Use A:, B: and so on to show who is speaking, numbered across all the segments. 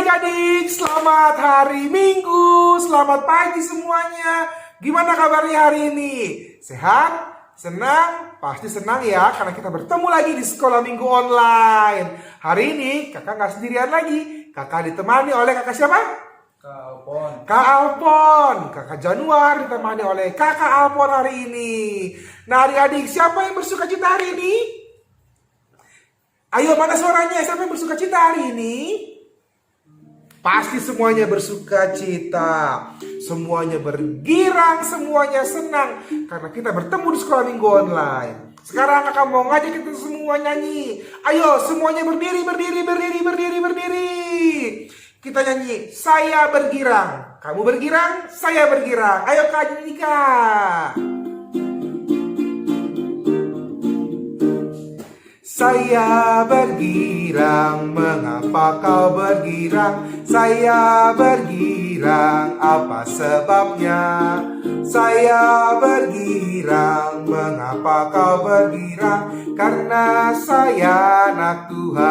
A: adik-adik, selamat hari Minggu, selamat pagi semuanya. Gimana kabarnya hari ini? Sehat? Senang? Pasti senang ya, karena kita bertemu lagi di sekolah minggu online. Hari ini kakak gak sendirian lagi, kakak ditemani oleh kakak siapa?
B: Kak Alpon.
A: Kak Alpon, kakak Januar ditemani oleh kakak Alpon hari ini. Nah adik-adik, siapa yang bersuka cita hari ini? Ayo mana suaranya, siapa yang bersuka cita hari ini? Pasti semuanya bersuka cita, semuanya bergirang, semuanya senang karena kita bertemu di sekolah minggu online. Sekarang kakak mau ngajak kita semua nyanyi. Ayo semuanya berdiri, berdiri, berdiri, berdiri, berdiri. Kita nyanyi, saya bergirang, kamu bergirang, saya bergirang. Ayo kak, nyanyi kak. Saya bergirang, mengapa kau bergirang? Saya bergirang, apa sebabnya? Saya bergirang, mengapa kau bergirang? Karena saya anak Tuhan.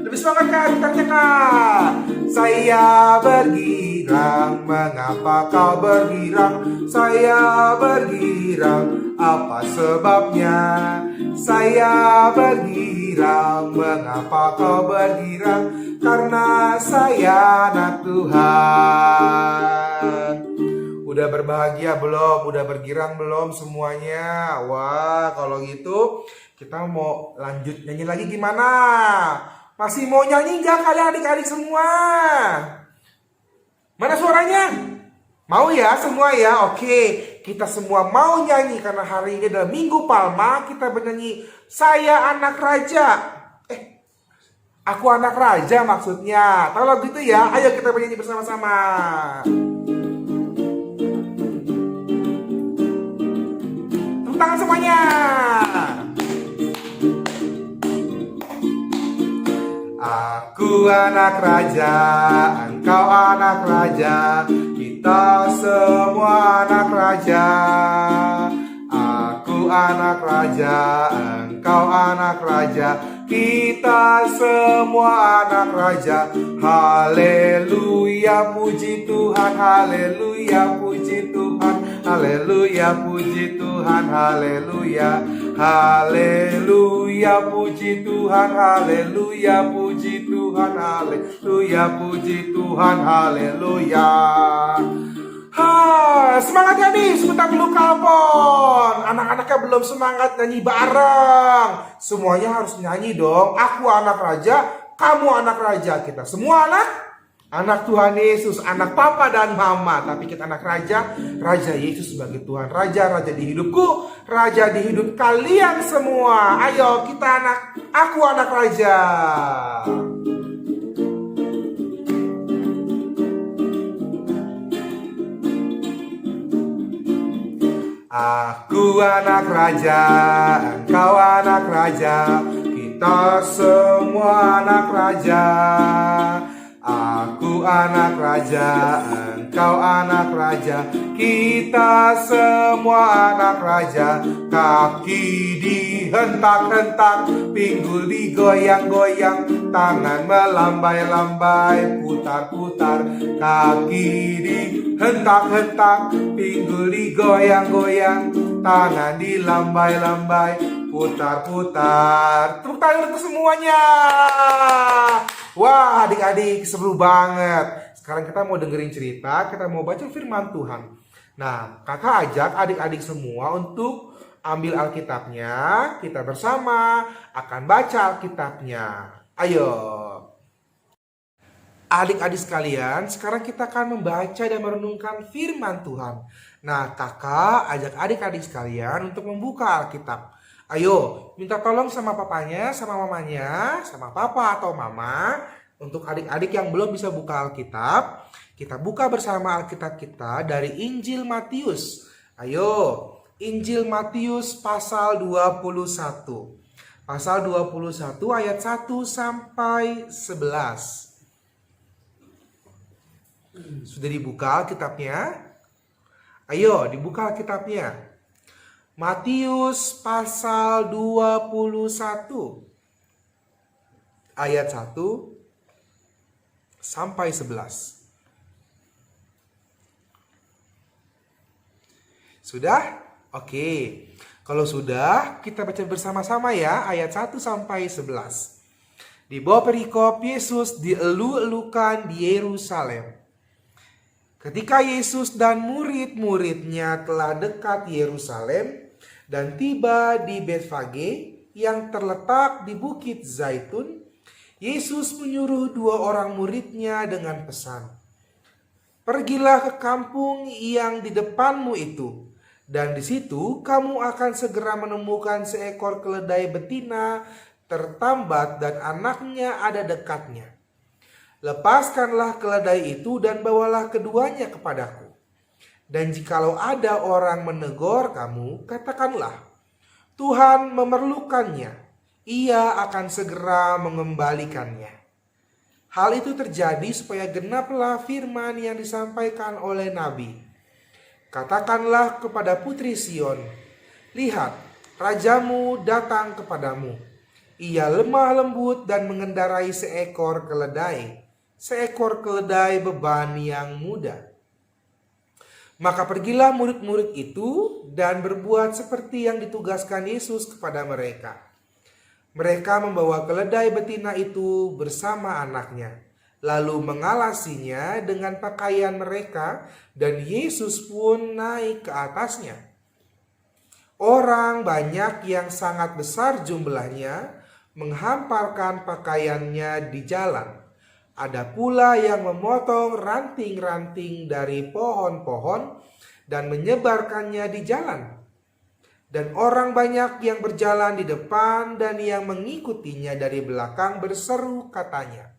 A: Lebih semangat kak, gitarnya kak. Saya bergirang, mengapa kau bergirang? Saya bergirang, apa sebabnya? Saya bergirang, mengapa kau bergirang? Karena saya anak Tuhan. Udah berbahagia belum? Udah bergirang belum semuanya? Wah, kalau gitu kita mau lanjut nyanyi lagi gimana? Masih mau nyanyi nggak kalian adik-adik semua? Mana suaranya? Mau ya semua ya? Oke, kita semua mau nyanyi karena hari ini adalah Minggu Palma. Kita bernyanyi saya anak raja. Aku anak raja maksudnya. Kalau gitu ya, ayo kita bernyanyi bersama-sama. Tepuk tangan semuanya. Aku anak raja, engkau anak raja, kita semua anak raja. Aku anak raja, engkau anak raja, kita semua anak raja. Haleluya, puji Tuhan, haleluya, puji Tuhan, haleluya, puji Tuhan, haleluya. Haleluya, puji Tuhan, haleluya, puji Tuhan, haleluya, puji Tuhan, haleluya. Semangat ya nih, sebentar dulu Kalpon. Anak-anaknya belum semangat nyanyi bareng. Semuanya harus nyanyi dong. Aku anak raja, kamu anak raja. Kita semua anak Tuhan Yesus, anak papa dan mama. Tapi kita anak raja, Raja Yesus sebagai Tuhan. Raja di hidupku, raja di hidup kalian semua. Ayo kita aku anak raja. Aku anak raja, engkau anak raja, kita semua anak raja. Aku anak raja, engkau anak raja, kita semua anak raja. Kaki dihentak-hentak, pinggul digoyang-goyang, tangan melambai-lambai, putar-putar. Kaki dihentak-hentak, pinggul digoyang-goyang, tangan dilambai-lambai, putar-putar. Tepuk tangan untuk semuanya. Wah adik-adik seru banget. Sekarang kita mau dengerin cerita, kita mau baca firman Tuhan. Nah kakak ajak adik-adik semua untuk ambil Alkitabnya. Kita bersama akan baca Alkitabnya. Ayo. Adik-adik sekalian, sekarang kita akan membaca dan merenungkan firman Tuhan. Nah kakak ajak adik-adik sekalian untuk membuka Alkitab. Ayo, minta tolong sama papanya, sama mamanya, sama papa atau mama. Untuk adik-adik yang belum bisa buka Alkitab, kita buka bersama Alkitab kita dari Injil Matius. Ayo, Injil Matius pasal 21. Pasal 21 ayat 1 sampai 11. Sudah dibuka Alkitabnya? Ayo, dibuka Alkitabnya. Matius pasal 21 ayat 1 sampai 11. Sudah? Oke. Kalau sudah, kita baca bersama-sama ya ayat 1 sampai 11. Di bawah perikop, Yesus dielu-elukan di Yerusalem. Ketika Yesus dan murid-muridnya telah dekat Yerusalem dan tiba di Betfage yang terletak di Bukit Zaitun, Yesus menyuruh 2 orang muridnya dengan pesan, "Pergilah ke kampung yang di depanmu itu, dan di situ kamu akan segera menemukan seekor keledai betina tertambat dan anaknya ada dekatnya. Lepaskanlah keledai itu dan bawalah keduanya kepadaku. Dan jikalau ada orang menegur kamu, katakanlah, Tuhan memerlukannya, ia akan segera mengembalikannya." Hal itu terjadi supaya genaplah firman yang disampaikan oleh Nabi. "Katakanlah kepada putri Sion, lihat, rajamu datang kepadamu. Ia lemah lembut dan mengendarai seekor keledai beban yang muda." Maka pergilah murid-murid itu dan berbuat seperti yang ditugaskan Yesus kepada mereka. Mereka membawa keledai betina itu bersama anaknya, lalu mengalasinya dengan pakaian mereka, dan Yesus pun naik ke atasnya. Orang banyak yang sangat besar jumlahnya menghamparkan pakaiannya di jalan. Ada pula yang memotong ranting-ranting dari pohon-pohon dan menyebarkannya di jalan. Dan orang banyak yang berjalan di depan dan yang mengikutinya dari belakang berseru katanya,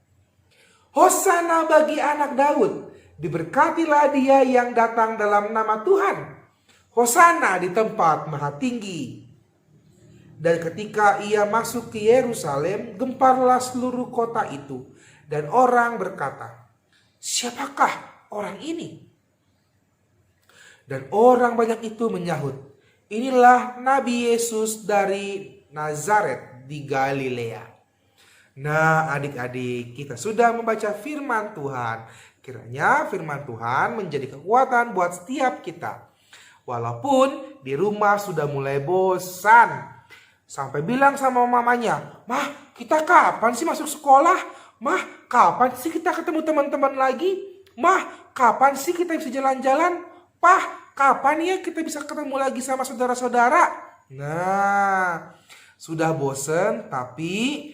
A: "Hosana bagi anak Daud, diberkatilah dia yang datang dalam nama Tuhan. Hosana di tempat maha tinggi." Dan ketika ia masuk ke Yerusalem, gemparlah seluruh kota itu. Dan orang berkata, "Siapakah orang ini?" Dan orang banyak itu menyahut, "Inilah Nabi Yesus dari Nazaret di Galilea." Nah, adik-adik, kita sudah membaca firman Tuhan. Kiranya firman Tuhan menjadi kekuatan buat setiap kita. Walaupun di rumah sudah mulai bosan, sampai bilang sama mamanya, "Mah, kita kapan sih masuk sekolah? Mah, kapan sih kita ketemu teman-teman lagi? Mah, kapan sih kita bisa jalan-jalan? Pah, kapan ya kita bisa ketemu lagi sama saudara-saudara?" Nah, sudah bosan tapi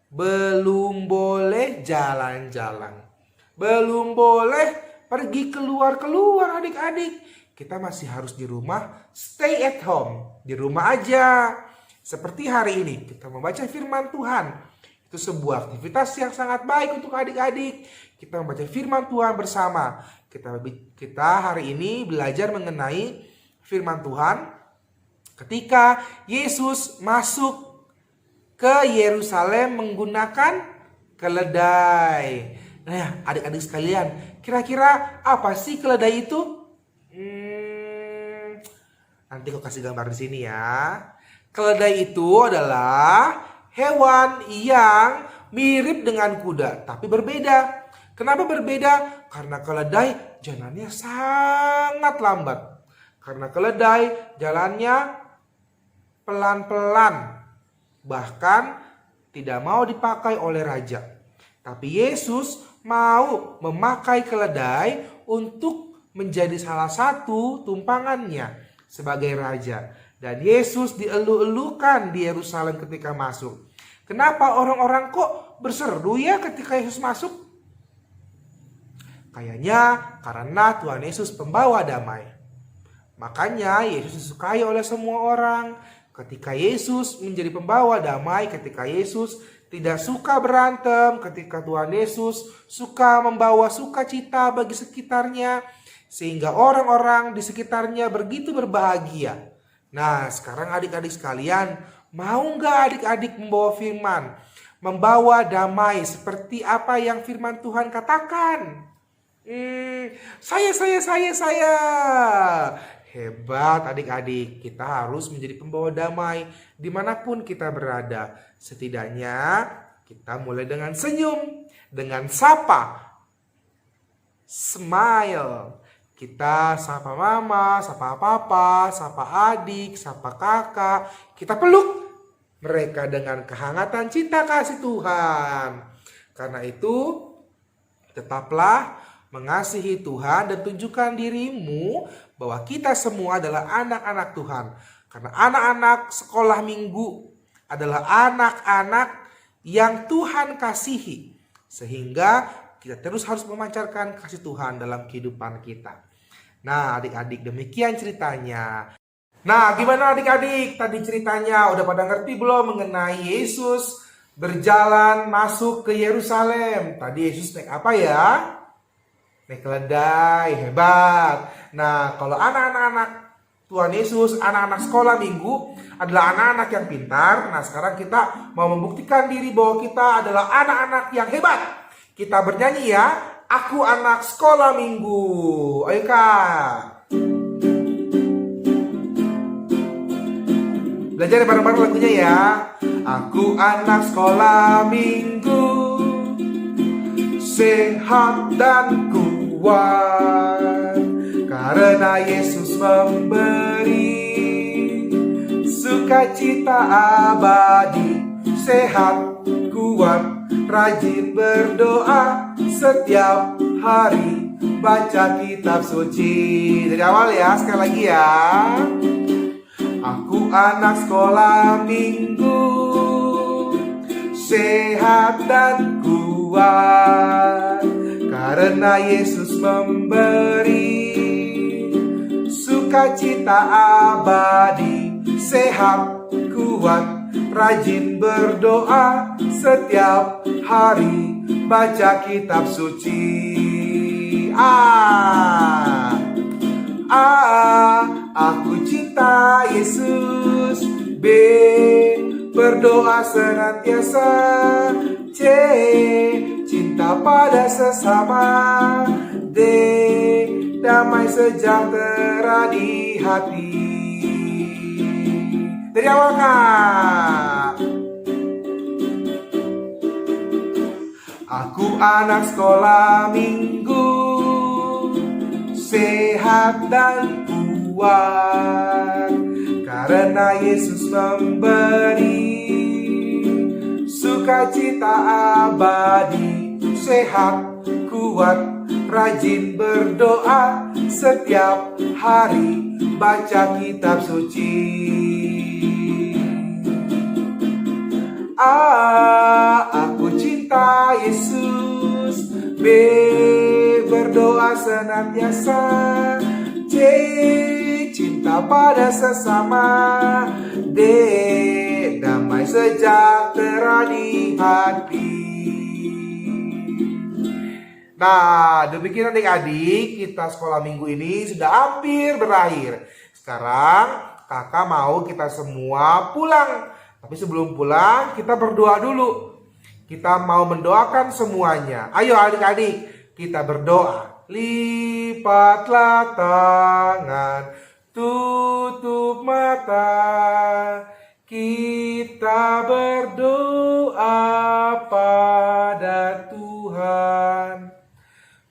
A: belum boleh jalan-jalan. Belum boleh pergi keluar-keluar adik-adik. Kita masih harus di rumah, stay at home, di rumah aja. Seperti hari ini kita membaca firman Tuhan. Itu sebuah aktivitas yang sangat baik untuk adik-adik. Kita membaca firman Tuhan bersama. Kita hari ini belajar mengenai firman Tuhan ketika Yesus masuk ke Yerusalem menggunakan keledai. Nah, adik-adik sekalian, kira-kira apa sih keledai itu? Nanti aku kasih gambar di sini ya. Keledai itu adalah hewan yang mirip dengan kuda, tapi berbeda. Kenapa berbeda? Karena keledai jalannya sangat lambat. Karena keledai jalannya pelan-pelan. Bahkan tidak mau dipakai oleh raja. Tapi Yesus mau memakai keledai untuk menjadi salah satu tumpangannya sebagai raja. Dan Yesus dielu-elukan di Yerusalem ketika masuk. Kenapa orang-orang kok berseru ya ketika Yesus masuk? Kayaknya karena Tuhan Yesus pembawa damai. Makanya Yesus disukai oleh semua orang. Ketika Yesus menjadi pembawa damai, ketika Yesus tidak suka berantem, ketika Tuhan Yesus suka membawa sukacita bagi sekitarnya, sehingga orang-orang di sekitarnya begitu berbahagia. Nah, sekarang adik-adik sekalian, mau nggak adik-adik membawa firman? Membawa damai seperti apa yang firman Tuhan katakan? Saya. Hebat adik-adik, kita harus menjadi pembawa damai dimanapun kita berada. Setidaknya Kita mulai dengan senyum, dengan sapa, smile. Kita sapa mama, sapa papa, sapa adik, sapa kakak. Kita peluk mereka dengan kehangatan cinta kasih Tuhan. Karena itu, tetaplah mengasihi Tuhan dan tunjukkan dirimu bahwa kita semua adalah anak-anak Tuhan. Karena anak-anak sekolah minggu adalah anak-anak yang Tuhan kasihi. Sehingga kita terus harus memancarkan kasih Tuhan dalam kehidupan kita. Nah, adik-adik, demikian ceritanya. Nah, gimana adik-adik? Tadi ceritanya udah pada ngerti belum mengenai Yesus berjalan masuk ke Yerusalem? Tadi Yesus naik apa ya? Naik keledai, hebat. Nah, kalau anak-anak Tuhan Yesus, anak-anak sekolah minggu adalah anak-anak yang pintar. Nah, sekarang kita mau membuktikan diri bahwa kita adalah anak-anak yang hebat. Kita bernyanyi ya. Aku anak sekolah minggu. Ayo Kak. Belajar bareng-bareng lagunya ya. Aku anak sekolah minggu, sehat dan kuat, karena Yesus memberi sukacita abadi. Sehat, kuat, rajin berdoa setiap hari, baca kitab suci. Dari awal ya, sekali lagi ya. Aku anak sekolah minggu, sehat dan kuat, karena Yesus memberi sukacita abadi. Sehat, kuat, rajin berdoa setiap hari, baca kitab suci. Aku cinta Yesus. B, berdoa senantiasa. C, cinta pada sesama. D, damai sejahtera di hati. Dari awal Kak. Aku anak sekolah minggu, sehat dan kuat, karena Yesus memberi sukacita abadi. Sehat, kuat, rajin berdoa setiap hari, baca kitab suci. Aku cinta Yesus. B, berdoa senantiasa. C, cinta pada sesama. D, damai sejahtera di hati. Nah, demikian adik-adik, kita sekolah minggu ini sudah hampir berakhir. Sekarang kakak mau kita semua pulang. Tapi sebelum pulang, kita berdoa dulu. Kita mau mendoakan semuanya. Ayo adik-adik, kita berdoa. Lipatlah tangan, tutup mata, kita berdoa pada Tuhan.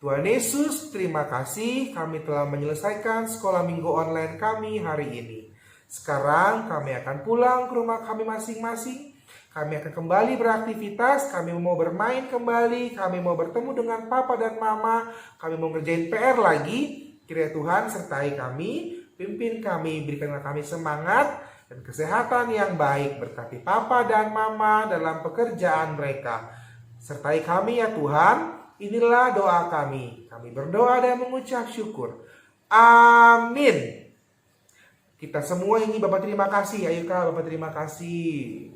A: Tuhan Yesus, terima kasih kami telah menyelesaikan sekolah minggu online kami hari ini. Sekarang kami akan pulang ke rumah kami masing-masing. Kami akan kembali beraktivitas, kami mau bermain kembali, kami mau bertemu dengan papa dan mama, kami mau ngerjain PR lagi. Kiranya Tuhan sertai kami, pimpin kami, berikanlah kami semangat dan kesehatan yang baik. Berkati papa dan mama dalam pekerjaan mereka. Sertai kami ya Tuhan, inilah doa kami. Kami berdoa dan mengucap syukur. Amin. Kita semua ini Bapak terima kasih. Ayo Kak, Bapak terima kasih.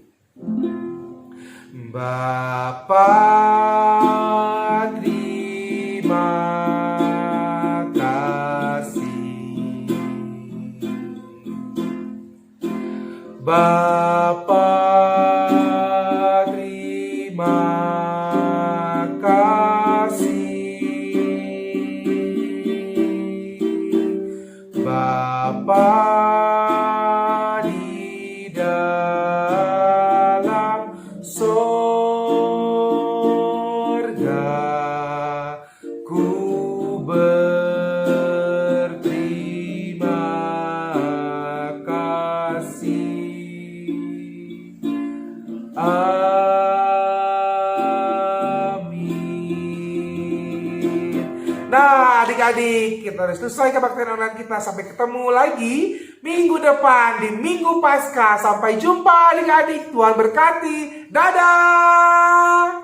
A: Bapak terima kasih. Bapak terima kasih. Bapak di dalam sorga, Nah, adik-adik, kita udah selesai kebaktian online kita. Sampai ketemu lagi minggu depan di Minggu Paskah. Sampai jumpa adik-adik. Tuhan berkati. Dadah!